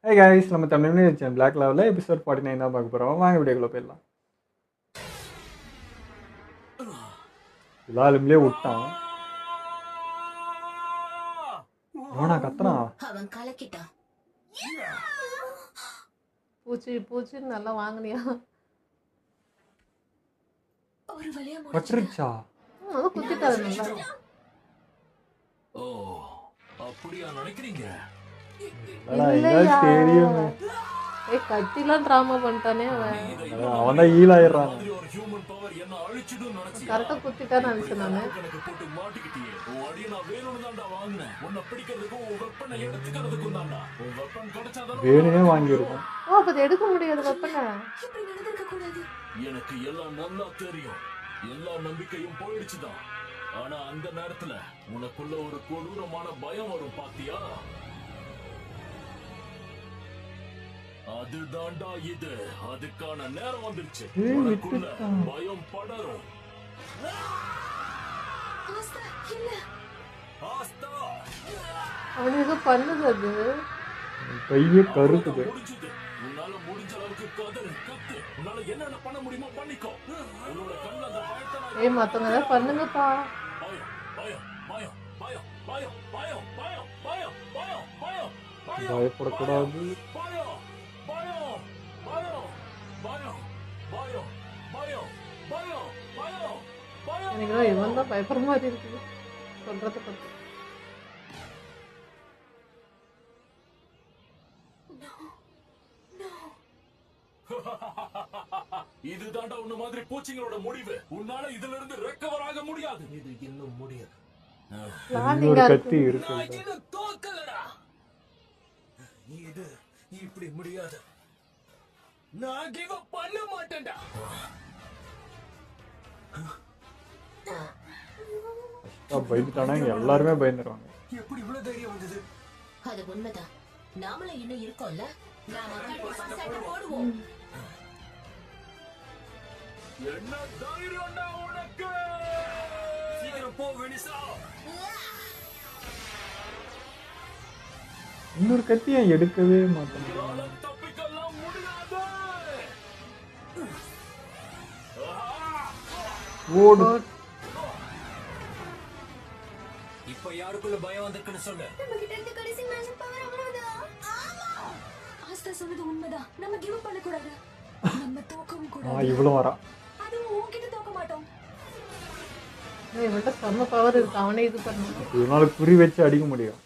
Hey guys, நம்ம Tamil channel black லெவலில் episode 49 தான் பார்க்க போகிறோம். வாங்க வீடியோக்குள்ளே போயிடலாம். எல்லாருமே விட்டான். அவனா கத்துறான். அவன் கலக்கிட்டான். பூச்சி நல்லா வாங்குனியா? ஒரு வழியா பட்டுருச்சா? அது குத்திட்டாரு நல்லா. ஓ, அப்படியா நினைக்கிறீங்க? தெரியும். கத்திலாம் டிராமா பண்ணிட்டானே அவன் தான் ஹீல் ஆயிடுறான். கரெக்டா குத்திட்டான்னு நினைச்சேன் நானு. வேணுமே வாங்கியிருக்கோம். ஓ, அப்ப எடுக்க முடியாது வெப்பனை. எனக்கு எல்லாம் நல்லா தெரியும். எல்லா நம்பிக்கையும் போயிடுச்சுதான். ஆனா அந்த நேரத்துல உனக்குள்ள ஒரு கொடூரமான பயம் வரும் பாத்தியா? அதுதான்டா இது. அதுக்கான நேரம் வந்துருச்சு. உனக்குள்ள பயம் படரும். அவனுக்கு ஏதோ பண்ணுது. அது கையே கருக்குது. உன்னால முடிஞ்ச அளவுக்கு கத்து. உன்னால என்னென்ன பண்ண முடியுமோ பண்ணிக்கோ. உன்னோட கண்ணுல அந்த பயத்தை மத்தவங்க ஏதாவது பண்ணுங்கப்பா. பயப்படக்கூடாது. எனக்கு இவன் தான் பயப்படுற மாதிரி இருக்குது சொல்றத பத்தி. இதுதான்டா உன்ன மாதிரி பூச்சிங்களோட முடிவு. உன்னால இதுல இருந்து ரெக்கவர் ஆக முடியாது. இது இன்னும் முடியாது. கத்தி இருக்கு. இது இப்படி முடியாது. நான் கிவ் அப் பண்ண மாட்டேன்டா. பயந்துட்டானா எல்லாருமே பயந்துருவாங்க. எப்படி இவ்வளவு தைரியம் வந்தது? அது உண்மைதான். நாமளும் இன்னும் இருக்கோம்ல. நாம கண்டிப்பா சண்டை போடுவோம். என்ன தைரியம்டா உனக்கு? சீக்கிரம் போ வெனிசா. இன்னொரு கத்தியை எடுக்கவே மாட்டேன். தப்பிக்கலாம் முடியாது. ஓடு. இப்ப யாருக்குள்ள பயம் வந்திருக்குன்னு சொல்லு. நம்ம கிட்ட இருந்து கடைசி மேட்ச் பவர் அவ்வளவுதா? ஆமா. ஆஸ்தா சொன்னது உண்மைதான். நம்ம கிவ் அப் பண்ண கூடாது. நம்ம தோக்கவும் கூடாது. இவ்வளவு வரா. அது உன்கிட்ட தோக்க மாட்டோம். இவன்கிட்ட செம்ம பவர் இருக்கு. அவனே இது பண்ணணும். இதனால குறி வச்சு அடிக்க முடியும்.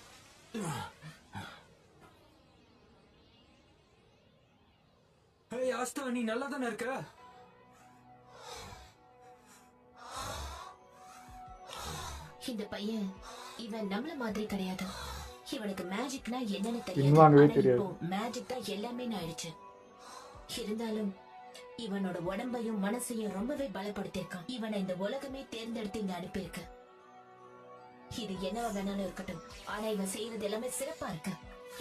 ஏய் ஆஸ்தா, நீ நல்லா தானே இருக்க? இந்த பையன் இவன் நம்மள மாதிரி கிடையாது. இவனுக்கு மேஜிக்னா என்னன்னு பின்வாங்கவே தெரியாது. தெரியாது. மேஜிக் தான் எல்லாமே ஆயிடுச்சு. இருந்தாலும் இவனோட உடம்பையும் மனசையும் ரொம்பவே பலப்படுத்திருக்கான். இவனை இந்த உலகமே தேர்ந்தெடுத்து இங்க அனுப்பியிருக்கு. இது என்னவா வேணாலும் இருக்கட்டும், ஆனா இவன் செய்யறது எல்லாமே சிறப்பா இருக்கு.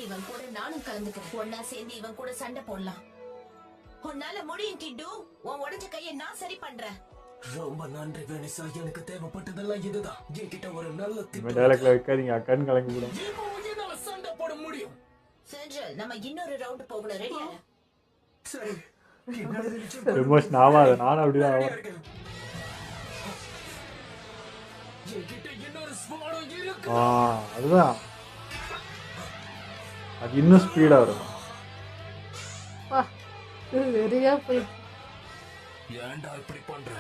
இவன் கூட நானும் கலந்துக்கிறேன். ஒன்னா சேர்ந்து இவன் கூட சண்டை போடலாம். உன்னால முடியும் கிட்டு. உன் உடைஞ்ச கையை நான் சரி பண்றேன். ரொம்ப நன்றி வெனிசா. எனக்கு தேவைப்பட்டதெல்லாம் இதுதான். என்கிட்ட ஒரு நல்ல டைலாக்ல வைக்காதீங்க, கண் கலங்கி விடும். என்னால சண்டை போட முடியும். சென்ட்ரல், நம்ம இன்னொரு ரவுண்ட் போகணும். ரெடியா? சரி. எமோஷன் ஆகாத. நானும் அப்படிதான் ஆவேன். அதுதான், அது இன்னும் ஸ்பீடா வரும். வெறியா போய் ஏன்டா இப்படி பண்ற?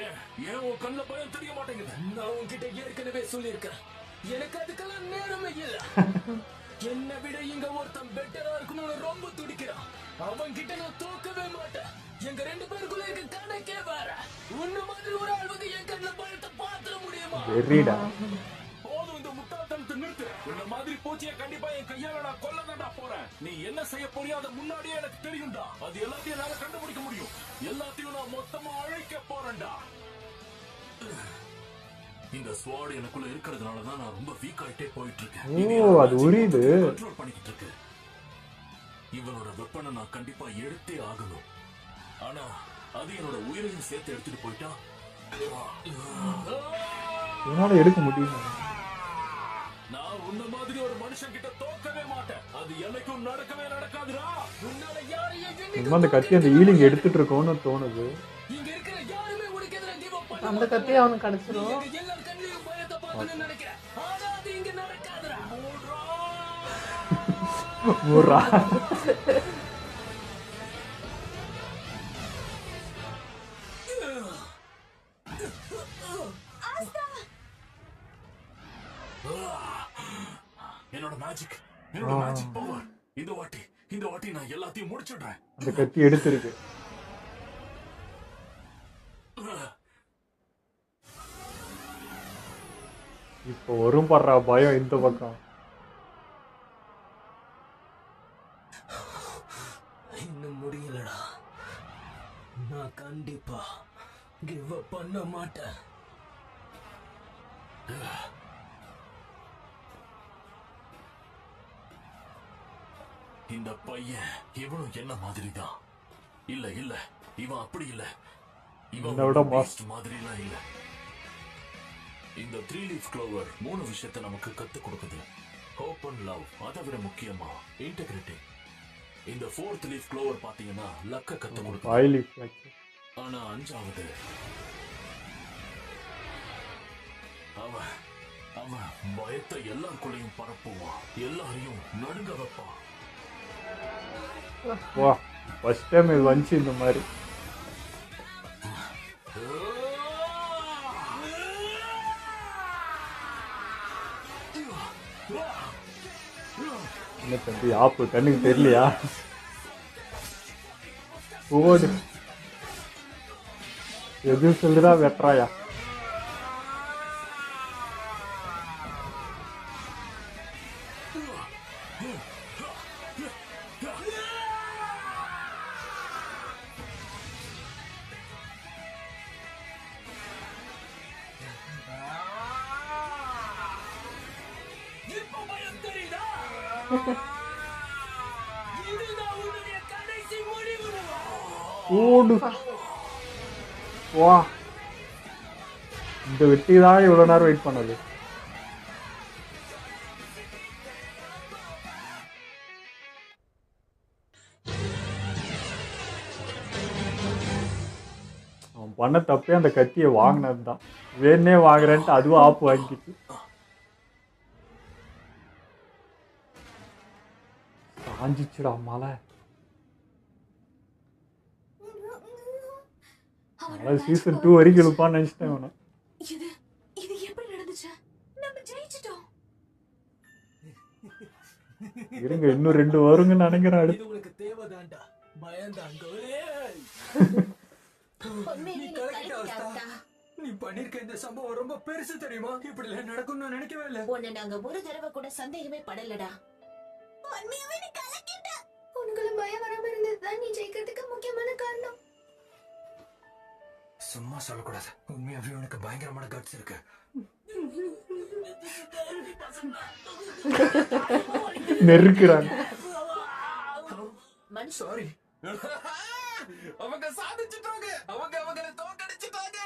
ஏன் உன் கண்ணுல பயம் தெரிய மாட்டேங்குது? நான் உன்கிட்ட ஏற்கனவே சொல்லியிருக்கேன், எனக்கு அதுக்கெல்லாம் நேரமே இல்ல. என்னை விட இங்க ஒருத்தன் பெட்டரா இருக்கணும்னு ரொம்ப துடிக்கிறான். அவன் கிட்ட நான் தோக்கவே மாட்டேன். எங்க ரெண்டு பேருக்குள்ள இருக்க கணக்கே வேற. உன்ன மாதிரி ஒரு ஆள் வந்து என் கண்ணுல பயத்தை பாத்துற முடியுமா? வெறிடா. போதும், இந்த முட்டாள்தனத்தை நிறுத்து. உன்ன மாதிரி பூச்சியை கண்டிப்பா என் கையால நான் கொல்லதான்டா போறேன். நீ என்ன செய்ய போறியோ அது முன்னாடியே எனக்கு தெரியும்டா. அது எல்லாத்தையும் என்னால கண்டுபிடிக்க முடியும். எல்லாத்தையும் நான் மொத்தமா அழைக்க போறேன்டா. இந்த ஸ்வாட் எனக்குள்ள இருக்கிறதுனாலதான் நான் ரொம்ப வீக் ஆயிட்டே போயிட்டு இருக்கேன். அது உரியுது. கண்ட்ரோல் பண்ணிக்கிட்டு இருக்கு. இவனோட வெப்பனை நான் கண்டிப்பா எடுத்தே ஆகணும். ஆனா அது என்னோட உயிரையும் சேர்த்து எடுத்துட்டு போயிட்டா என்னால எடுக்க முடியும். நான் உன்ன மாதிரி ஒரு மனுஷன் கிட்ட தோக்கவே மாட்டேன். அது என்னைக்கும் நடக்கவே நடக்காது. முடியாதுடா. உன்னால யாரையும் என்னைக்கும் சும்மா அந்த கத்தி அந்த ஹீலிங் எடுத்துட்டு இருக்கோன்னு தோணுது. இங்க இருக்கிற யாருமே உனக்கு எதிராக give up பண்ண அந்த கத்தியை அவனுக்கு கிடைச்சிரும். எங்க எல்லார் கண்ணிலையும் பயத்தை பார்க்கணும்னு நினைக்கிறேன். ஆனா அது இங்க நடக்காதுடா. ஊர்ரா. என்னோட மேஜிக் பவர். இந்த வாட்டி நான் எல்லாத்தையும் முடிச்சிடுறேன். அந்த கத்தி எடுத்திருக்கு. இப்போ வரும் படுறா பயம் இந்த பக்கம். இன்னும் முடியலடா. நான் கண்டிப்பா கிவ் அப் பண்ண மாட்டேன். இந்த பையன் இவனும் என்ன மாதிரி தான். இல்ல இவன் அப்படி இல்ல. இவன் என்னை விட beast மாதிரிலாம் இல்ல. இந்த 3 leaf clover 3 விஷயத்தை நமக்கு கத்துக் கொடுக்குது. hope and love, அதை விட முக்கியமா integrity. இந்த 4th leaf clover பாத்தீங்கன்னா லக்க கத்துக் கொடுக்குது. ஆயிலி ஆனா 5வது அவன் பயத்தை எல்லாருக்குள்ளேயும் பரப்புவான். எல்லாரையும் நடுங்க வைப்பான். வா ஃபர்ஸ்ட் டைம் இது வந்துச்சு இந்த மாதிரி. என்ன தம்பி ஆப்பு கண்ணுக்கு தெரியலையா? ஓடு எது சொல்லுடா வெட்டுறாயா? இப்ப பயம் தெரியுதா? இதுதான் உன்னுடைய கடைசி முடிவு. ஓடு வா. இந்த வெட்டி தான் இவ்வளோ நேரம் வெயிட் பண்ணது. அவன் பண்ண தப்பே அந்த கத்தியை வாங்கினது தான். வேணே வாங்குறேன்ட்டு அதுவும் ஆப்பு வாங்கிச்சு. காஞ்சிச்சுடா மலை. மலை சீசன் 2 வரைக்கும் இழுப்பான்னு நினைச்சிட்டேன் அவனை. இது எப்படி நடந்துச்சு? நம்ம ஜெயிச்சிட்டோம். இருங்க இன்னும் 2 வருங்கன்னு நினைக்கிறேன். இது உங்களுக்கு தேவைதான்டா. பயந்தாங்க. உண்மையிலே நீ கலக்கிட்டாடா. நீ பண்ணிருக்க இந்த சம்பவம் ரொம்ப பெருசு தெரியுமா? இப்படி எல்லாம் நடக்கும்னு நான் நினைக்கவே இல்லை. உன்னை நாங்க ஒரு தடவை கூட சந்தேகமே படலடா. உண்மையாவே நீ கலக்கிட்ட. உனக்கு பயம் வராம இருந்ததுதான் நீ ஜெயிக்கிறதுக்கு முக்கியமான காரணம். சும்மா சொல்லக்கூடாது. உண்மையாவே உனக்கு பயங்கரமான கட்ஸ் இருக்கு. நெருக்கிறாங்க. சாரி. அவங்க சாதிச்சிட்டாங்க. அவங்களை தோற்கடிச்சிட்டாங்க.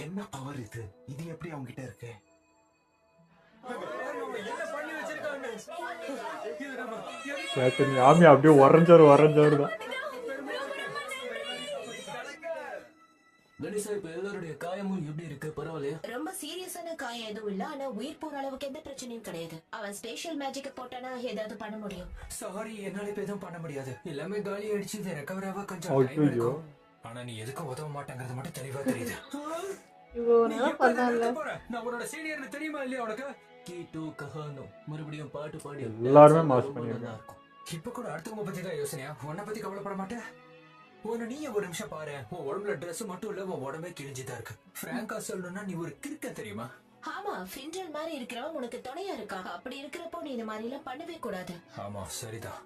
என்ன பவர் இது? இது எப்படி அவங்க கிட்ட இருக்கு? என்ன பண்ணி வச்சிருக்காங்க? கேட்டு ஆமி அப்படியே உறைஞ்சவர் தான். கணேசா, இப்ப எல்லாருடைய காயமும் எப்படி இருக்கு? பரவாயில்லையா? ரொம்ப சீரியஸான காயம் எதுவும் இல்ல. ஆனா உயிர் போற அளவுக்கு எந்த பிரச்சனையும் கிடையாது. அவன் ஸ்பெஷல் மேஜிக் போட்டானா ஏதாவது பண்ண முடியும். சாரி, என்னால இப்ப எதுவும் பண்ண முடியாது. எல்லாமே காலி அடிச்சு இது ரெக்கவர் ஆக கொஞ்சம் ஐயோ. டைம் எடுக்கும். ஆனா நீ எதுக்கும் உதவ மாட்டேங்கிறது மட்டும் தெளிவா தெரியுது. இவ்வளோ நேரம் பண்ணால நான் உன்னோட சீனியர்னு தெரியுமா இல்லையா உனக்கு? கீட்டு கஹானோ மறுபடியும் பாட்டு பாடி எல்லாருமே மாஸ் பண்ணிருக்காங்க. இப்ப கூட அடுத்தவங்க பத்தி தான் யோசனையா? உன்னை பத்தி கவலைப்பட மாட்டேன். உன்னை நீ ஒரு நிமிஷம் பாரு. உன் உடம்புல ட்ரெஸ் மட்டும் இல்ல, உன் உடம்பே கிழிஞ்சுதான் இருக்கு. பிராங்கா சொல்லணும்னா நீ ஒரு கிறுக்க தெரியுமா? ஆமா, ஃபிண்டல் மாதிரி இருக்கிறவன் உனக்கு துணையா இருக்கா. அப்படி இருக்கிறப்போ நீ இந்த மாதிரி எல்லாம் பண்ணவே கூடாது. ஆமா, சரிதான்.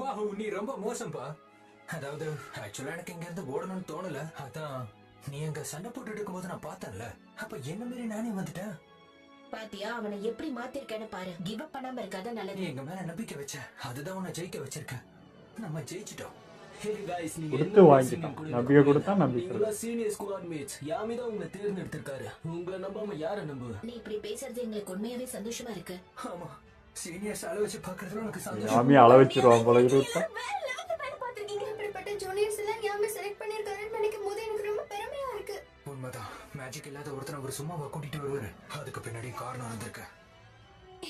வாவ், நீ ரொம்ப மோசம்பா. அதாவது ஆக்சுவலா எனக்கு இங்க இருந்து ஓடணும்னு தோணல. அதான் நீ எங்க சண்டை போட்டு இருக்கும்போது நான் பார்த்தேன்ல, அப்ப என்ன மீறி நானே வந்துட்டேன். பாத்தியா, அவனை எப்படி மாத்திருக்கேன்னு பாரு. கிவ் அப் பண்ணாம இருக்காத நீ நல்லது. எங்க மேல நம்பிக்கை வச்ச, அதுதான் உன்னை ஜெயிக்க வச்சிருக்க. நம்ம ஜெயிச்சிட்டோம். Hey guys, நீங்க கொடுத்து என்ன வாங்கிட்டான். பேசுறீங்க? நம்பிக்கை கொடுத்தா நம்பிக்கை. நீங்களா சீனியர் ஸ்குவாட் மேட்ஸ். யாமி தான் உங்களை தேர்ந்தெடுத்திருக்காரு. உங்களை நம்பாம யாரை நம்புவ? நீ இப்படி பேசுறது எங்களுக்கு உண்மையாவே சந்தோஷமா இருக்கு. ஆமா, சீனியர்ஸ் அள வச்சு பார்க்கறதுல உனக்கு சந்தோஷம். யாமி அள வச்சிருவான் போல இருப்பா. வேற லெவல்ல பையனை பார்த்திருக்கீங்க. அப்படிப்பட்ட ஜூனியர்ஸ் எல்லாம் யாமே செலக்ட் பண்ணிருக்காருன்னு நினைக்கும் போது எனக்கு ரொம்ப பெருமையா இருக்கு. உண்மைதான். மேஜிக் இல்லாத ஒருத்தனை அவர் சும்மாவா கூட்டிட்டு வருவாரு. அதுக்கு பின்னாடி காரணம் இருந்திருக்கு.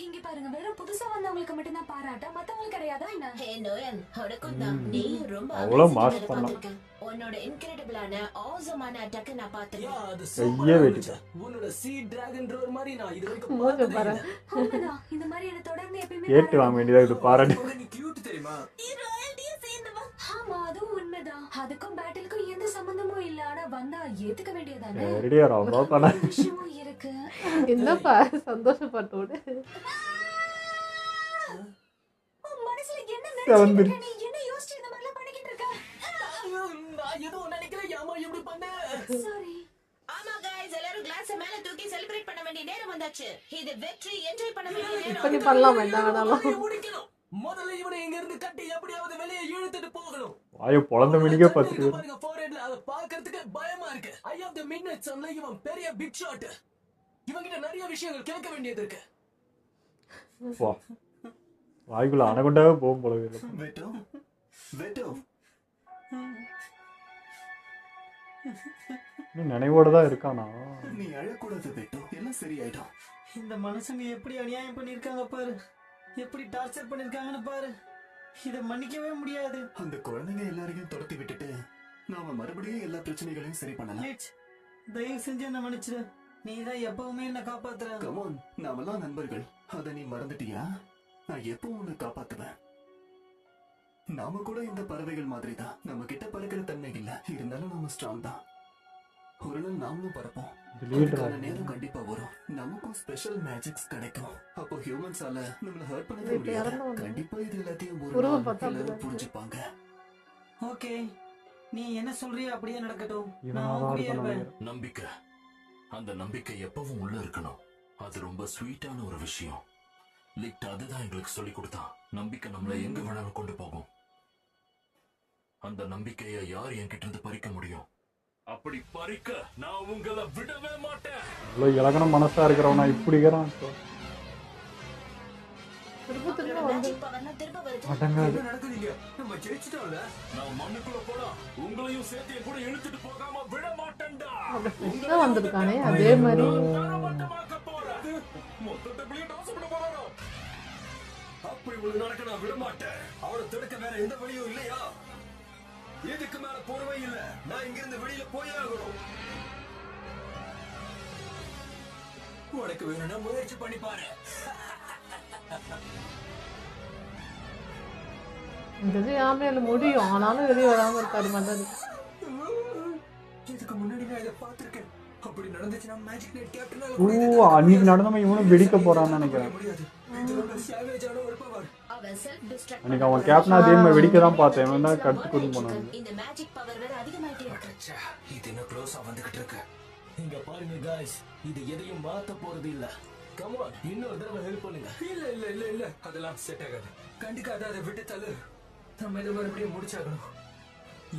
இங்க பாருங்க, வெறும் புதுசா வந்தவங்களுக்கு மட்டும்தான் பாராட்டா, மத்தவங்களுக்கு கிடையாதா என்ன? ஹே நோயல், உனக்கும் தான். நீ ரொம்ப அவ்வளவு amazing mass வேலை பண்ணலாம். பார்த்திருக்க. உன்னோட இன்கிரெடிபிளான ஆசமான அட்டாக் நான் பார்த்திருக்கேன். அது கையே சூப்பரா வெட்டிட்டேன். இருந்துச்சு. உன்னோட சீ டிராகன் ரோர் மாதிரி நான் இது வரைக்கும் மூஞ்ச பார்த்ததே பாரு. இல்ல. உண்மைதான், இந்த மாதிரி என்ன தொடர்ந்து எப்பயுமே கேட்டு வாங்க வேண்டியதா இது பாராட்டு. உனக்கு நீ கியூட் தெரியுமா? நீ ராயல்ட்டியை சேர்ந்தவன். ஆமா, அதுவும் உண்மைதான். அதுக்கும் பேட்டிலுக்கும் எந்த சம்பந்தமும் இல்ல. ஆனா வந்தா ஏத்துக்க வேண்டியதானே. ரெடியா ரொம்ப பண்ண. விஷயமும் இருக்கு. என்னப்பா சந்தோஷப்பட்டு விடு. உன் மனசுல என்ன வந்து. நினைச்சிட்டு இருக்க? நீ என்ன யோசிச்சு இந்த மாதிரிலாம் பண்ணிக்கிட்டு இருக்க? நான் எதுவும் நினைக்கிறேன். ஏமா இப்படி பண்ண? சாரி. ஆமா guys, எல்லாரும் கிளாஸ மேல தூக்கி செலிப்ரேட் பண்ண வேண்டிய நேரம் வந்தாச்சு. இது வெற்றி என்ஜாய் பண்ண வேண்டிய இப்ப நீ நேரம். பண்ணலாம் என்ன வேணாலும். வேலையை முடிக்கணும். முதல்ல இவனை இங்க இருந்து கட்டி எப்படியாவது வெளியே இழுத்துட்டு போகணும். வாயை பொழந்த மணிக்கே பார்த்துருக்கு. பாருங்க foreheadல அதை பார்க்கிறதுக்கு பயமா இருக்கு. ஐ ஹேவ் தி மிட்நைட் சன்ல இவன் பெரிய பிக் ஷாட். இவங்கிட்ட நிறைய விஷயங்கள் கேட்க வேண்டியது இருக்கு. வா வாய்க்குள்ள அணகுண்டாவே போகும் போல இருக்கு. வெட்டோ வெட்டோ இன்னும் நினைவோட தான் இருக்கானா? நீ அழக்கூடாது வெட்டோ, எல்லாம் சரியாயிடும். இந்த மனுஷங்க எப்படி அநியாயம் பண்ணிருக்காங்க பாரு, எப்படி டார்ச்சர் பண்ணிருக்காங்கன்னு பாரு. இத மன்னிக்கவே முடியாது. அந்த குழந்தைங்க எல்லாரையும் துரத்தி விட்டுட்டு நாம மறுபடியும் எல்லா பிரச்சனைகளையும் சரி பண்ணலாம். லேட், தயவு செஞ்சு என்ன மன்னிச்சிடு. நீ தான் எப்பவுமே என்ன காப்பாத்துற. கமான், நாமெல்லாம் நண்பர்கள். அத நீ மறந்துட்டியா? நான் எப்பவும் உன்னை காப்பாத்துவேன். நாம கூட இந்த பறவைகள் மாதிரி தான். நம்ம கிட்ட பறக்கிற தன்மை இல்ல, இருந்தாலும் நாம ஸ்ட்ராங் தான். ஒரு நாள் நாமளும் பறப்போம். அதுக்கான நேரம் கண்டிப்பா வரும். நமக்கும் ஸ்பெஷல் மேஜிக்ஸ் கிடைக்கும். அப்போ ஹியூமன்ஸால நம்மள ஹர்ட் பண்ணவே முடியாது. கண்டிப்பா இது எல்லாத்தையும் ஒரு உருவம் நாள் பார்த்தா எல்லாரும் அப்படிதான் புரிஞ்சுப்பாங்க. ஓகே, நீ என்ன சொல்றியோ அப்படியே நடக்கட்டும். நான் இவனா உன் தான் கூடயே இருக்கணும் இருப்பேன். நினைக்கிறேன். நம்பிக்கை, அந்த நம்பிக்கை எப்பவும் உள்ள இருக்கணும். அது ரொம்ப ஸ்வீட்டான ஒரு விஷயம். லிட் அதுதான் எங்களுக்கு சொல்லி கொடுத்தான். நம்பிக்கை நம்மளை எங்க வேணாலும் கொண்டு போகும். அந்த நம்பிக்கையை யார் என்கிட்ட இருந்து பறிக்க முடியும்? அப்படி பறிக்க நான் உங்களை விடவே மாட்டேன். இவ்வளவு இலகன மனசா இருக்கிறவனா இப்படி இருக்கிறான். திரும்ப திரும்ப அவரோட வந்து மேஜிக் பவர்லாம் திரும்ப வருது. அடங்காது. என்ன நடக்குதுங்க? நம்ம ஜெயிச்சிட்டோம்ல. நான் மண்ணுக்குள்ள போனா உங்களையும் சேர்த்து என் கூட இழுத்துட்டு போகாம விட மாட்டேன்டா. அந்த ஃப்ரெஷ்ஷா வந்திருக்கானே அதே மாதிரி. தரமட்டமாக்க போறேன். மொத்தத்தை இப்படியே டாஸ் பண்ண போறாரோ? அப்படி ஒண்ணு நடக்க நான் விட மாட்டேன். அவனை தடுக்க வேற எந்த வழியும் இல்லையா? இதுக்கு மேல போறவே இல்ல. நான் இங்க இருந்து வெளியில போயே ஆகணும். உனக்கு வேணும்னா முயற்சி பண்ணி பாரு. இந்த இது யாமையில முடியும், ஆனாலும் வெளியே வராம இருக்காரு மாதிரி. இதுக்கு முன்னாடி நான் இதை பார்த்திருக்கேன். அப்படி நடந்துச்சுன்னா மேஜிக் நைட் கேப்டனால ஓ அன்னைக்கு நடந்தவன் இவனும் வெடிக்க போறான்னு நினைக்கிறேன். முடியாது. இது ரொம்ப சேவேஜான ஒரு பவர். அவன் செல்ஃப் டிஸ்ட்ரக்ட் அன்னைக்கு அவன் கேப்டனா அதே மாதிரி வெடிக்க தான் பார்த்தேன். இவன் தான் கட்டு கூட்டி போனான். இந்த மேஜிக் பவர் வேற அதிகமாயிட்டே இருக்கு. ச்சே, இது இன்னும் க்ளோஸா வந்துகிட்டு இருக்கு. இங்க பாருங்க गाइस, இது எதையும் மாத்த போறது இல்ல. கம் ஆன், இன்னொரு தடவை ஹெல்ப் பண்ணுங்க. இல்ல இல்ல இல்ல இல்ல, அதெல்லாம் செட் ஆகாது. கண்டிக்காத, அதை விட்டு தள்ளு. நம்ம இதை மறுபடியும் முடிச்சாகணும்.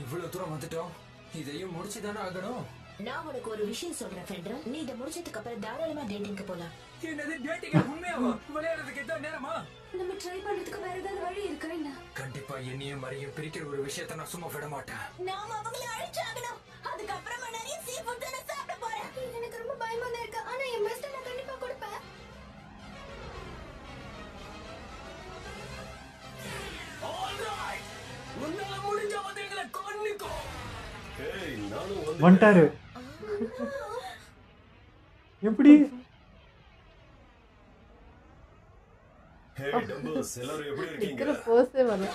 இவ்வளவு தூரம் வந்துட்டோம், இதையும் முடிச்சுதானே ஆகணும். நான் உனக்கு ஒரு விஷயம் சொல்றேன் ஃபெண்டர். நீ இதை முடிச்சதுக்கு அப்புறம் தாராளமா டேட்டிங்க்கு போலாம். என்னது டேட்டிங்? உண்மையாவா? விளையாடுறதுக்கு இதான் நேரமா? நம்ம ட்ரை பண்றதுக்கு வேற ஏதாவது வழி இருக்கா என்ன? கண்டிப்பா என்னையும் மறையும் பிரிக்கிற ஒரு விஷயத்தை நான் சும்மா விட மாட்டேன். நாம அவங்கள அழிச்சாகணும். அதுக்கப்புறமா நிறைய சீ ஃபுட் நான் சாப்பிட போறேன். எனக்கு ரொம்ப பயமா தான் இருக்கு. ஆனா என் பெஸ்ட் நான் கண்டிப்பா கொடுப்பேன். ஆல்ரைட், உன்னால முடிஞ்ச உதவிகளை கொன்னிக்கோ. ஏய், நானும் வந்துட்டாரு. எப்படி? ஹே டம்பல்ஸ், எல்லாரும் எப்படி இருக்கீங்க? இருக்கிற போஸே வரல.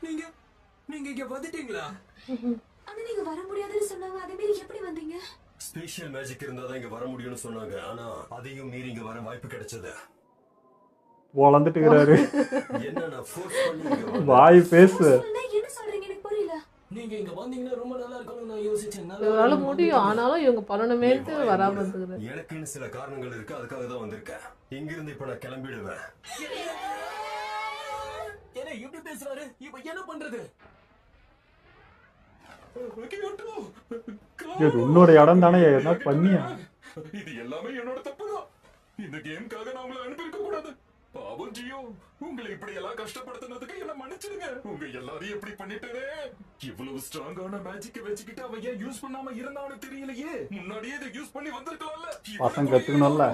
நீங்க நீங்க இங்க வந்துட்டீங்களா? ஆனா நீங்க வர முடியாதுன்னு சொன்னாங்க. அதே மாதிரி எப்படி வந்தீங்க? ஸ்பெஷல் மேஜிக் இருந்தாதான் இங்க வர முடியும்னு சொன்னாங்க. ஆனா அதையும் மீறி இங்க வர வாய்ப்பு கிடைச்சது. வளர்ந்துட்டு இருக்கிறாரு. என்ன நான் ஃபோர்ஸ் பண்ணி இங்க வந்தேன். வாய் பேசு. சொல்லுங்க, என்ன சொல்றீங்க? எனக்கு புரியல. நீங்க இங்க வந்தீங்கன்னா ரொம்ப நல்லா இருக்கும்னு நான் யோசிச்சேன். இவரால முடியும், ஆனாலும் இவங்க பண்ணணுமேட்டு வராம இருந்துக்கிறாரு. எனக்குன்னு சில காரணங்கள் இருக்கு, அதுக்காக தான் வந்திருக்கேன். இங்க இருந்து இப்ப நான் கிளம்பிடுவேன். என்ன இப்படி பேசுறாரு? இப்ப என்ன பண்றது? இது உன்னோட இடம் தானே, என்ன பண்ணியா? இது எல்லாமே என்னோட தப்புதான். இந்த கேமுக்காக நான் உங்களை அனுப்பியிருக்க கூடாது. பாவம் ஜியோ, உங்களை இப்படி எல்லாம் கஷ்டப்படுத்தினதுக்கு என்ன மன்னிச்சிடுங்க. உங்க எல்லாரையும் எப்படி பண்ணிட்டேனே. இவ்வளவு ஸ்ட்ராங்கான மேஜிக்க வச்சுக்கிட்டு அவன் ஏன் யூஸ் பண்ணாம இருந்தான்னு தெரியலையே. முன்னாடியே இதை யூஸ் பண்ணி வந்திருக்கலாம்ல. பசங்க கத்துக்கணும்ல.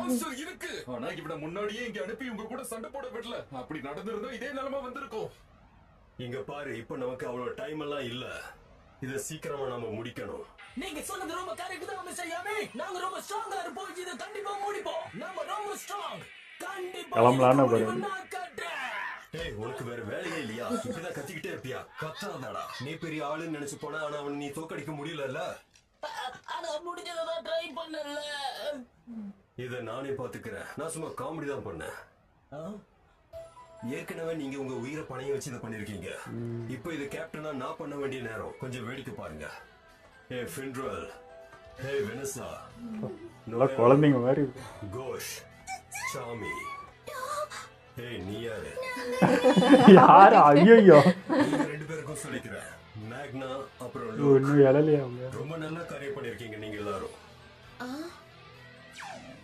இருக்கு, ஆனா இவனை முன்னாடியே இங்க அனுப்பி உங்க கூட சண்டை போட விடல. அப்படி நடந்திருந்தா இதே நிலைமை வந்திருக்கும். இங்க பாரு, இப்ப நமக்கு அவ்வளவு டைம் எல்லாம் இல்ல. இத சீக்கிரமா நாம முடிக்கணும். நீங்க சொன்னது ரொம்ப கரெக்ட் தான் மிஸ்டர் யாமி. நாங்க ரொம்ப ஸ்ட்ராங்கா இருப்போம். இத கண்டிப்பா முடிப்போம். நாம ரொம்ப ஸ்ட்ராங். கண்டிப்பா கிளம்பலான்னு பாரு. ஏய், உனக்கு வேற வேலையே இல்லையா? இப்படிதான் கத்திக்கிட்டே இருப்பியா? கத்தாதடா. நீ பெரிய ஆளுன்னு நினைச்சு போனா, ஆனா அவன் நீ தோக்கடிக்க முடியலல்ல. ஆனா முடிஞ்சதை ட்ரை பண்ணல. இத நானே பாத்துக்கிறேன். நான் சும்மா காமெடி தான் பண்ணேன். ஏற்கனவே நீங்க உங்க உயிரை பணைய வச்சு இதை பண்ணிருக்கீங்க. இப்போ இது கேப்டனா நான் பண்ண வேண்டிய நேரம். கொஞ்சம் வேடிக்கை பாருங்க. ஏ ஃபின்ட்ரல், ஹே வெனசா, நல்லா குழந்தைங்க மாதிரி இருக்கு. கோஷ், சாமி, ஹே நீ யாரு? யாரு? ஐயோ, நீங்க ரெண்டு பேருக்கும் சொல்லிக்கிறேன். மேக்னா அப்புறம் இன்னும் இழலையா அவங்க? ரொம்ப நல்ல காரியம் பண்ணிருக்கீங்க நீங்க எல்லாரும்.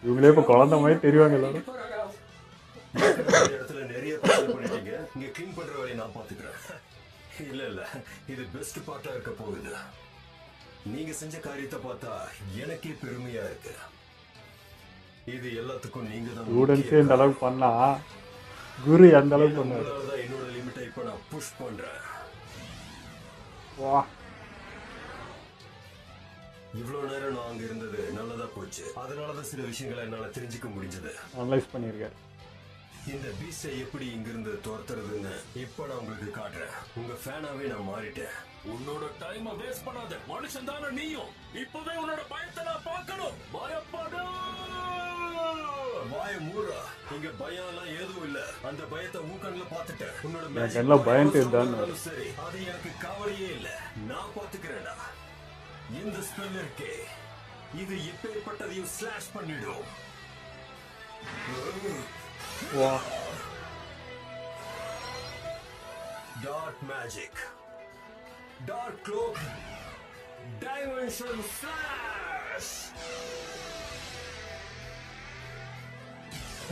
இவங்களே இப்ப குழந்தை மாதிரி தெரிவாங்க எல்லாரும். இடத்துல நிறைய பிரச்சனை பண்ணிட்டீங்க. இங்க கிளீன் பண்ற வேலையை நான் பாத்துக்கிறேன். இல்ல இல்ல, இது பெஸ்ட் பார்ட்டா இருக்க போகுது. நீங்க செஞ்ச காரியத்தை பார்த்தா எனக்கே பெருமையா இருக்கு. இது எல்லாத்துக்கும் நீங்க தான். ஸ்டூடெண்ட்ஸே இந்த அளவுக்கு பண்ணா குரு எந்த அளவுக்கு பண்ணாரு. என்னோட லிமிட்டை இப்ப நான் புஷ் பண்றேன். வா, இவ்வளவு நேரம் நான் அங்க இருந்தது நல்லதா போச்சு. அதனாலதான் சில விஷயங்களை என்னால தெரிஞ்சுக்க முடிஞ்சது. அனலைஸ் பண்ணிருக்காரு. இந்த பீஸ்டை எப்படி இங்கிருந்து துரத்துறதுன்னு இப்ப நான் உங்களுக்கு காட்டுறேன். உங்க ஃபேனாவே நான் மாறிட்டேன். உன்னோட டைம் வேஸ்ட் பண்ணாத. மனுஷன் தானே நீயும். இப்பவே உன்னோட பயத்தை நான் பார்க்கணும். பயப்படு. வாய மூடா. இங்க பயம் எல்லாம் எதுவும் இல்ல. அந்த பயத்தை உன் கண்ணுல பாத்துட்டேன். உன்னோட என் கண்ணுல பயந்து தான் சரி, அது எனக்கு கவலையே இல்ல. நான் பாத்துக்கிறேன்டா. இந்த ஸ்பெல் இருக்கே, இது எப்பேற்பட்டதையும் ஸ்லாஷ் பண்ணிடும். வா, dark magic, dark cloak, dimension slash.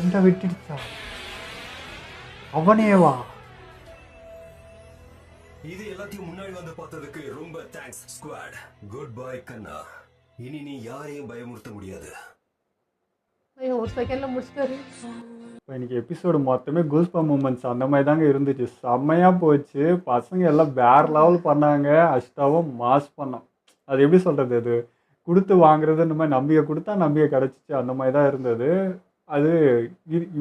எந்த விட்டுடுச்சா? அவனேவா? இது எல்லாத்தையும் முன்னாடி வந்து பார்த்ததுக்கு ரொம்ப தேங்க்ஸ் ஸ்குவாட். குட் பை கண்ணா. இனி நீ யாரையும் பயமுறுத்த முடியாது. ஐயோ, ஒரு செகண்ட்ல முடிச்சிட்டாரு. இப்போ இன்னைக்கு எபிசோடு மொத்தமே கூஸ்பம் மூமெண்ட்ஸ் அந்த மாதிரி தாங்க இருந்துச்சு. செம்மையாக போச்சு. பசங்க எல்லாம் வேற லெவல் பண்ணாங்க. அஷ்டாவும் மாஸ் பண்ணோம். அது எப்படி சொல்கிறது, அது கொடுத்து வாங்குறது இந்த மாதிரி நம்பிக்கை கொடுத்தா நம்பிக்கை கிடச்சிச்சு. அந்த மாதிரி தான் இருந்தது. அது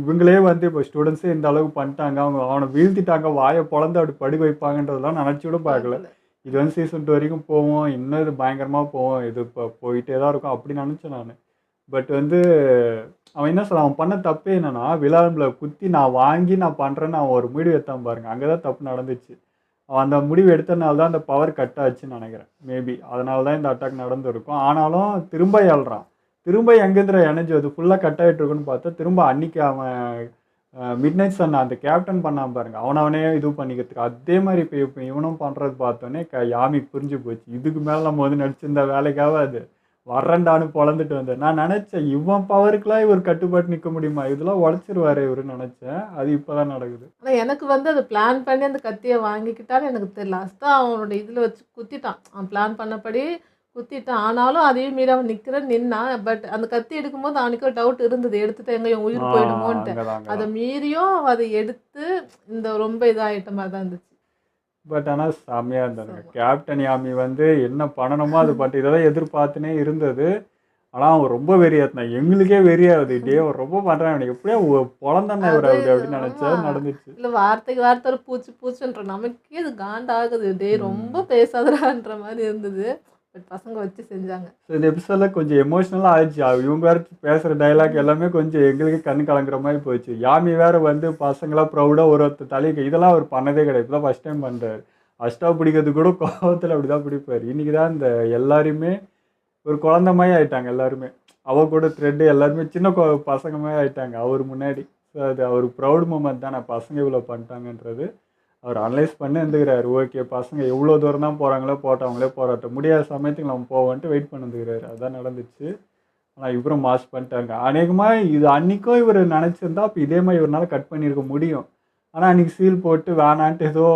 இவங்களே வந்து இப்போ ஸ்டூடெண்ட்ஸே இந்த அளவுக்கு பண்ணிட்டாங்க. அவங்க அவனை வீழ்த்திட்டாங்க. வாயை பொழந்து அப்படி படுக்க வைப்பாங்கன்றதெல்லாம் நினச்சி கூட பார்க்கல. இது வந்து சீசன் 2 வரைக்கும் போவோம். இன்னும் இது பயங்கரமாக போவோம். இது இப்போ போயிட்டே தான் இருக்கும் அப்படி நினச்சேன் நான். பட் வந்து அவன் என்ன சொல்ல, அவன் பண்ண தப்பே என்னன்னா, விழாவில் குத்தி நான் வாங்கி நான் பண்ணுறேன்னு அவன் ஒரு முடிவு எடுத்தான் பாருங்க. அங்கே தான் தப்பு நடந்துச்சு. அவன் அந்த முடிவு எடுத்தனால தான் அந்த பவர் கட் ஆச்சுன்னு நினைக்கிறேன். மேபி அதனால தான் இந்த அட்டாக் நடந்திருக்கும். ஆனாலும் திரும்ப ஏழ்றான். திரும்ப எங்கேந்திர எனர்ஜி அது ஃபுல்லாக கட் ஆகிட்டு இருக்குன்னு பார்த்தா திரும்ப அன்னைக்கு அவன் மிட் நைட் சன் அந்த கேப்டன் பண்ணாம பாருங்க, அவனே இது பண்ணிக்கிறதுக்கு. அதே மாதிரி இப்போ இவனும் பண்ணுறது பார்த்தோன்னே யாமி புரிஞ்சு போச்சு. இதுக்கு மேலே நம்ம வந்து நடிச்சிருந்த வேலைக்காக அது வரண்டான்னு பொழந்துட்டு வந்தேன். நான் நினச்சேன் இவன் பவருக்குலாம் இவர் கட்டுப்பாட்டு நிற்க முடியுமா, இதெல்லாம் உடச்சிருவாரு இவருன்னு நினச்சேன். அது இப்போ தான் நடக்குது. ஆனால் எனக்கு வந்து அதை பிளான் பண்ணி அந்த கத்தியை வாங்கிக்கிட்டான்னு எனக்கு தெரியல. லாஸ்ட்டாக அவனோட இதில் வச்சு குத்திட்டான். அவன் பிளான் பண்ணபடி குத்திட்டான். ஆனாலும் அதையும் மீறி அவன் நின்னான். பட் அந்த கத்தி எடுக்கும்போது அவனுக்கு ஒரு டவுட் இருந்தது, எடுத்துட்டு எங்க என் உயிர் போயிடுமோன்ட்டு. அதை மீறியும் அதை எடுத்து இந்த ரொம்ப இதாகிட்ட மாதிரி தான் இருந்துச்சு. பட் ஆனால் செம்மையாக இருந்தாங்க. கேப்டன் யாமி வந்து என்ன பண்ணணுமோ அது பட்டு இதெல்லாம் எதிர்பார்த்துனே இருந்தது. ஆனால் அவன் ரொம்ப வெறியாத்தினான். எங்களுக்கே வெறியாகுது. டே அவர் ரொம்ப பண்ணுறான், எனக்கு எப்படியா பொழந்தானே இவர் அப்படி அப்படின்னு நினச்சா நடந்துச்சு. இல்லை, வார்த்தைக்கு வார்த்தை ஒரு பூச்சுன்ற நமக்கே அது காண்டாகுது. டே ரொம்ப பேசாதரான்ற மாதிரி இருந்தது. பட் பசங்க வச்சு செஞ்சாங்க. ஸோ இந்த எபிசோடில் கொஞ்சம் எமோஷ்னலாக ஆயிடுச்சு. இவங்க வேறு பேசுகிற டைலாக் எல்லாமே கொஞ்சம் எங்களுக்கு கண் கலங்குற மாதிரி போயிடுச்சு. யாமி வேறு வந்து பசங்களாம் ப்ரௌடாக ஒருத்தர் தலைக்கு இதெல்லாம் அவர் பண்ணதே கிடையாது. இப்போதான் ஃபஸ்ட் டைம் பண்ணுறாரு. அஷ்டா பிடிக்கிறது கூட கோபத்தில் அப்படி தான் பிடிப்பார். இன்றைக்கி தான் இந்த எல்லாருமே ஒரு குழந்த மாதிரி ஆகிட்டாங்க. எல்லாருமே அவ கூட த்ரெட்டு எல்லாருமே சின்ன பசங்க மாதிரி ஆகிட்டாங்க அவர் முன்னாடி. ஸோ அது அவர் ப்ரௌட் மூமெண்ட் தான். நான் பசங்க இவ்வளோ பண்ணிட்டாங்கன்றது அவர் அனலைஸ் பண்ணி இருந்துக்கிறாரு. ஓகே, பசங்க எவ்வளோ தூரம் தான் போகிறாங்களோ போட்டவங்களே போராட்டம் முடியாத சமயத்துக்கு நம்ம போவோன்ட்டு வெயிட் பண்ணிருக்கிறாரு. அதுதான் நடந்துச்சு. ஆனால் இவரும் மாஸ் பண்ணிட்டாங்க. அநேகமாக இது அன்றைக்கும் இவர் நினச்சிருந்தா அப்போ இதே மாதிரி இவரால் கட் பண்ணியிருக்க முடியும். ஆனால் அன்றைக்கி சீல் போட்டு வேணான்ட்டு ஏதோ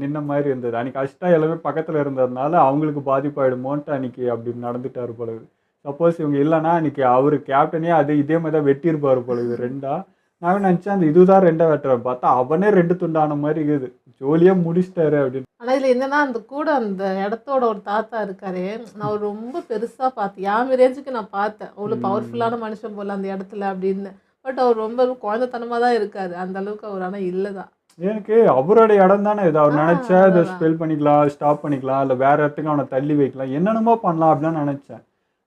நின்ன மாதிரி இருந்தது. அன்றைக்கி அஷ்டா எல்லாமே பக்கத்தில் இருந்ததுனால அவங்களுக்கு பாதிப்பாயிடுமோன்ட்டு அன்றைக்கி அப்படி நடந்துட்டார் பொழுது. சப்போஸ் இவங்க இல்லைன்னா அன்றைக்கி அவர் கேப்டனே இதே மாதிரி தான் வெட்டியிருப்பார் பொழுது 2ஆ. நான் நினச்சேன் அந்த இதுதான் 2ஆ வெட்டுறாரு, பார்த்தா அவனே 2 துண்டான மாதிரி இருக்குது. ஜோலியாக முடிச்சிட்டாரு அப்படின்னு. ஆனால் இதில் என்னன்னா அந்த கூட அந்த இடத்தோட ஒரு தாத்தா இருக்காரு, நான் ஒரு ரொம்ப பெருசாக பார்த்தேன். யாமி ரேஞ்சுக்கு நான் பார்த்தேன், அவ்வளோ பவர்ஃபுல்லான மனுஷன் போல் அந்த இடத்துல அப்படின்னு. பட் அவர் ரொம்ப குழந்தைத்தனமாக தான் இருக்காரு, அந்த அளவுக்கு அவர் ஆனால் இல்லை தான். எனக்கு அவரோட இடம் தானே இது. அவர் நினச்சா இதை ஸ்பெல் பண்ணிக்கலாம், ஸ்டாப் பண்ணிக்கலாம், இல்லை வேறு இடத்துக்கு அவனை தள்ளி வைக்கலாம், என்னென்னமோ பண்ணலாம் அப்படின்னு நினச்சேன்.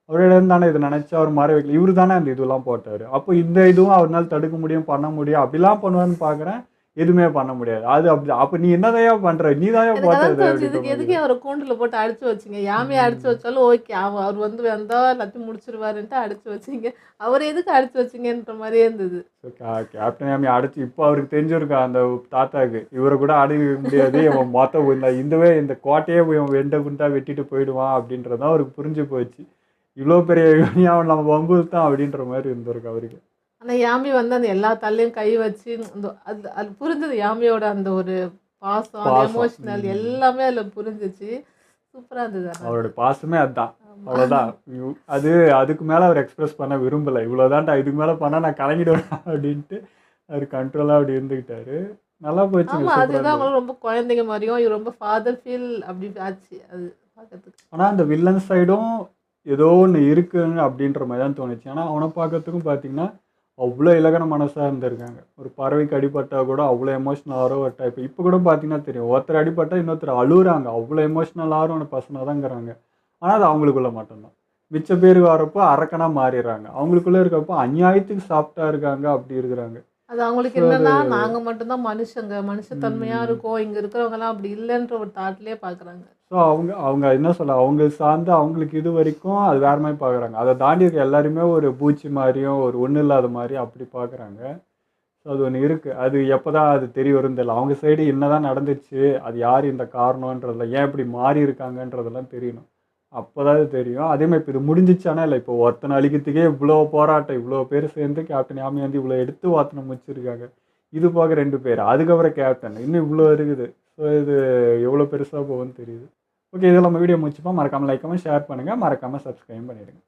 அவரோட இடம் தானே இது, நினச்சா அவர் மாற வைக்கல. இவர் தானே அந்த இதெல்லாம் போட்டார். அப்போ இந்த இதுவும் அவரால் தடுக்க முடியும், பண்ண முடியும், அப்படிலாம் பண்ணுவான்னு பார்க்குறேன். எதுவுமே பண்ண முடியாது. அது அப்படி. அப்போ நீ என்னதையா பண்ணுற, நீ தாயா போட்டது. இதுக்கு எதுக்கு அவரை கூண்டில் போட்டு அடிச்சு வச்சிங்க? யாமையை அடிச்சு வச்சாலும் ஓகே, அவர் வந்தால் எல்லாத்தையும் முடிச்சிருவாருன்ட்டு அடிச்சு வச்சிங்க. அவர் எதுக்கு அடிச்சு வச்சிங்கன்ற மாதிரியே இருந்தது. கேப்டன் யாமி அடிச்சு இப்போ அவருக்கு தெரிஞ்சிருக்கா அந்த தாத்தாக்கு, இவரை கூட அடிக்க முடியாது, இவன் மொத்தம் இந்த கோட்டையே இவன் வெண்ட குண்டா வெட்டிட்டு போயிடுவான் அப்படின்றதான் அவருக்கு புரிஞ்சு போச்சு. இவ்வளோ பெரிய அவன் நம்ம வம்பு தான் அப்படின்ற மாதிரி இருந்திருக்கு அவருக்கு. ஆனால் யாமி அந்த எல்லா தள்ளையும் கை வச்சு அது புரிஞ்சது. யாமியோட அந்த ஒரு பாசம், எமோஷனல் எல்லாமே அதில் புரிஞ்சிச்சு. சூப்பராக இருந்தது. அவரோட பாசமே அதுதான், அவ்வளோதான். அதுக்கு மேலே அவர் எக்ஸ்பிரஸ் பண்ண விரும்பலை. இவ்வளோதான்டா, இதுக்கு மேலே பண்ணால் நான் கலங்கிடுவேன் அப்படின்ட்டு அவர் கண்ட்ரோலாக அப்படி இருந்துக்கிட்டாரு. நல்லா போச்சு. ஆமாம், அதுதான் அவங்களும் ரொம்ப குழந்தைங்க மாதிரியும், இவர் ரொம்ப ஃபாதர் ஃபீல் அப்படி ஆச்சு அது பார்க்கறதுக்கு. ஆனால் அந்த வில்லன் சைடும் ஏதோ ஒன்று இருக்குன்னு அப்படின்ற மாதிரி தான் தோணுச்சு. ஆனால் அவனை பார்க்கறதுக்கும் பார்த்தீங்கன்னா அவ்வளோ இலகன மனசாக இருந்திருக்காங்க. ஒரு பறவைக்கு அடிபட்டால் கூட அவ்வளோ எமோஷ்னல் ஆகிற ஒரு டைப். இப்போ கூட பார்த்தீங்கன்னா தெரியும், ஒருத்தர் அடிபட்டால் இன்னொருத்தர் அழுகுறாங்க, அவ்வளோ எமோஷ்னல் ஆகிற பசங்க தாங்கிறாங்க. ஆனால் அது அவங்களுக்குள்ள மட்டும்தான். மிச்ச பேருக்கு வரப்போ அரக்கனாக மாறிடுறாங்க, அவங்களுக்குள்ளே இருக்கப்போ அநியாயத்துக்கு சாஃப்டாக இருக்காங்க, அப்படி இருக்கிறாங்க. அது அவங்களுக்கு என்னன்னா, நாங்கள் மட்டும்தான் மனுஷத்தன்மையாக இருக்கோம், இங்கே இருக்கிறவங்கலாம் அப்படி இல்லைன்ற ஒரு தாட்லேயே பார்க்குறாங்க. ஸோ அவங்க என்ன சொல்ல, அவங்க சார்ந்து அவங்களுக்கு இது வரைக்கும் அது வேறு மாதிரி பார்க்குறாங்க. அதை தாண்டி இருக்க எல்லாருமே ஒரு பூச்சி மாதிரியும் ஒரு ஒன்றும் இல்லாத மாதிரியும் அப்படி பார்க்குறாங்க. ஸோ அது ஒன்று இருக்குது. அது எப்போ தான் அது தெரிய வரும் தெரியல. அவங்க சைடு என்ன தான் நடந்துச்சு, அது யார் இந்த காரணன்றதில், ஏன் இப்படி மாறி இருக்காங்கன்றதெல்லாம் தெரியணும். அப்போ தான் அது தெரியும். அதேமாதிரி இப்போ இது முடிஞ்சிச்சானா இல்லை, இப்போ ஒருத்தனை அழிக்கிறதுக்கே இவ்வளோ போராட்டம், இவ்வளோ பேர் சேர்ந்து கேப்டன் யாமி வந்து இவ்வளோ எடுத்து ஒருத்தனை முடிச்சிருக்காங்க. இது போக 2 பேர், அதுக்கப்புறம் கேப்டன், இன்னும் இவ்வளோ இருக்குது. ஸோ இது எவ்வளோ பெருசாக போகும்னு தெரியுது. ஓகே, இதில் நம்ம வீடியோ முடிச்சுப்போம். மறக்காமல் லைக் பண்ணி ஷேர் பண்ணுங்கள், மறக்காமல் சப்ஸ்கிரைப் பண்ணிவிடுங்க.